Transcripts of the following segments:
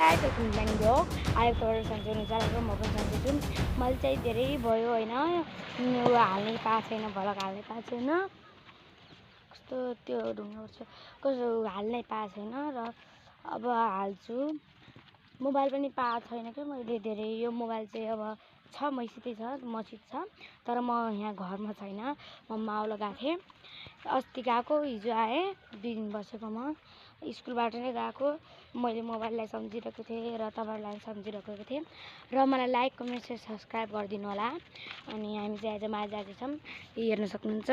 welcome to my vlog. I am Flora Sanjay Nujala म पनि सन्चै छु मैले चाहिँ धेरै भयो हैन यो हाल्नै पाएको छैन भलक हाल्नै पाएको छैन कस्तो त्यो ढुङ्गा छ कस्तो हाल्नै पाएको छैन र अब हाल्छु मोबाइल पनि पाएको छैन के मैले धेरै यो मोबाइल चाहिँ अब छ मैसितै छ मसित छ तर म यहाँ घरमा छैन म माउला गएको थिएँ अस्ति गएको हिजो आए 2 दिन बसेको म स्कुलबाट नै गएको मैले मोबाइललाई सम्झिरहेको थिएँ र तपाईहरुलाई सम्झिरहेको थिएँ र मलाई लाइक कमेन्ट शेयर सब्स्क्राइब गरिदिनु होला अनि हामी चाहिँ आज माया जाँदै छौं हेर्न सक्नुहुन्छ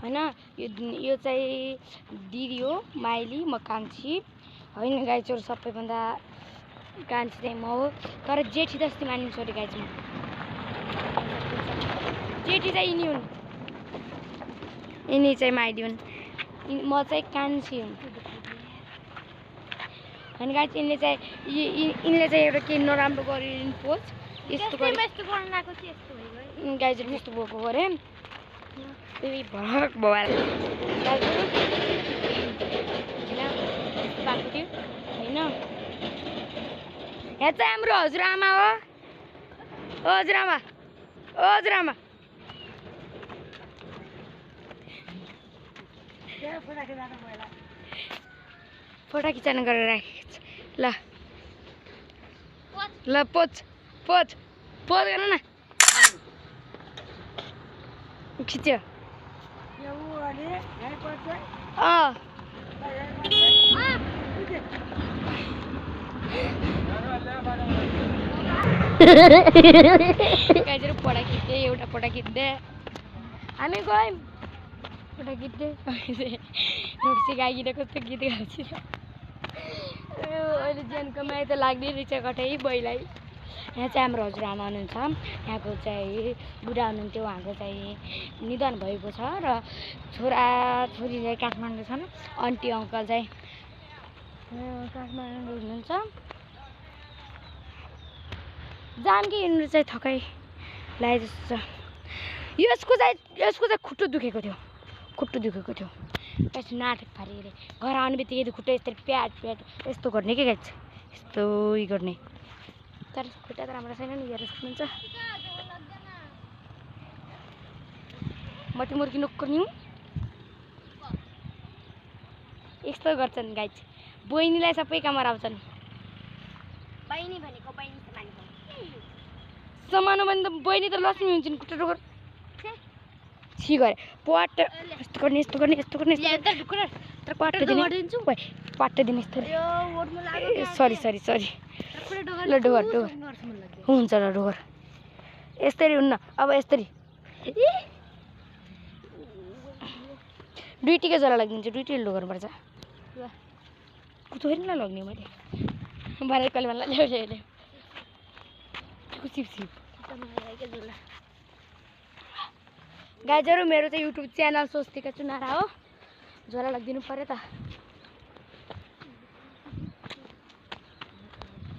हैन यो चाहिँ दिदी हो माइली म कान्छी हैन गाइजहरु सबैभन्दा कान्छी चाहिँ म हो तर जेठी जस्तै मानिनु छोरी गाइज म जेठी चाहिँ यिनी हुन् यिनी चाहिँ माइली हुन् म चाहिँ कान्छी हुँ हैन गाइज यिनले चाहिँ एउटा के नराम्रो गरिन् पोज यस्तो गर्न लाग्यो कि यस्तो भयो गाइजहरु यस्तो भएको गरे त्यही भरक भवाल गाइजहरु हैन बाक्यो थियो हैन यहाँ चाहिँ हाम्रो हजुरआमा हो हजुरआमा हजुरआमा फोटो खिच्न गरेर राखेको छ ल पोज पोज पोज गर्न न खिच्यो गाइजहरु फोटो खिच्दै एउटा फोटो खिच्दै हामी गयौँ फोटो खिच्दै रोक्सी गाइगिरे कस्तो गीत गाउँछ अहिले ज्यान कमाइ त लाग्दै रहेछ कतै बैलाई यहाँ चाहिँ हाम्रो हजुरआमा हुनुहुन्छ यहाँको चाहिँ बुढा हुनुहुन्थ्यो उहाँको चाहिँ निधन भएको छ र छोरा छोरी चाहिँ काठमाडौँ छन् आन्टी अङ्कल चाहिँ काठमाडौँ हुनुहुन्छ जानकी हिँड्नु चाहिँ थकै लाए जस्तो छ यसको चाहिँ खुट्टो दुखेको थियो त्यसो नाटक पारिएर घर आउने बित्तिकै खुट्टा यस्तरी प्याट यस्तो गर्ने के गाइस यस्तो इ गर्ने तर खुट्टा त राम्रो छैन नि हेर्न सक्नुहुन्छ मटी मुर्की नोक्कर्नी यस्तो गर्छन् गाइस बहिनीलाई सबै काम गराउँछन् बहिनी भनेको बहिनी समानो भने त बहिनी त लक्ष्मी हुन्छन् खुट्टा डोगर छि गरे पट यस्तो गर्ने तर पट दिन्छु पट दिने यस्तो सरी ल डोगर हुन्छ ल डोगर यस्तरी हुन्न अब यस्तरी दुईटीकै जरा लाग्दिन्छ दुईटी डोगर पर्छ कुतो हेर्न लाग्ने मैले बारे कलमा ल्याउ गाइजहरु मेरो चाहिँ युट्युब च्यानल स्वस्तिका चुनारा हो झोला लाग्दिनु पर्यो त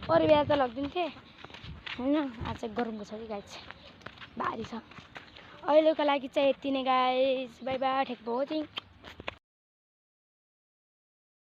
अरू बेला त लगिदिन्थे हैन आज चाहिँ गरमको छ कि गाइज भारी छ अहिलेको लागि चाहिँ यति नै गाइज बाइ बाइ ठेक भयो चाहिँ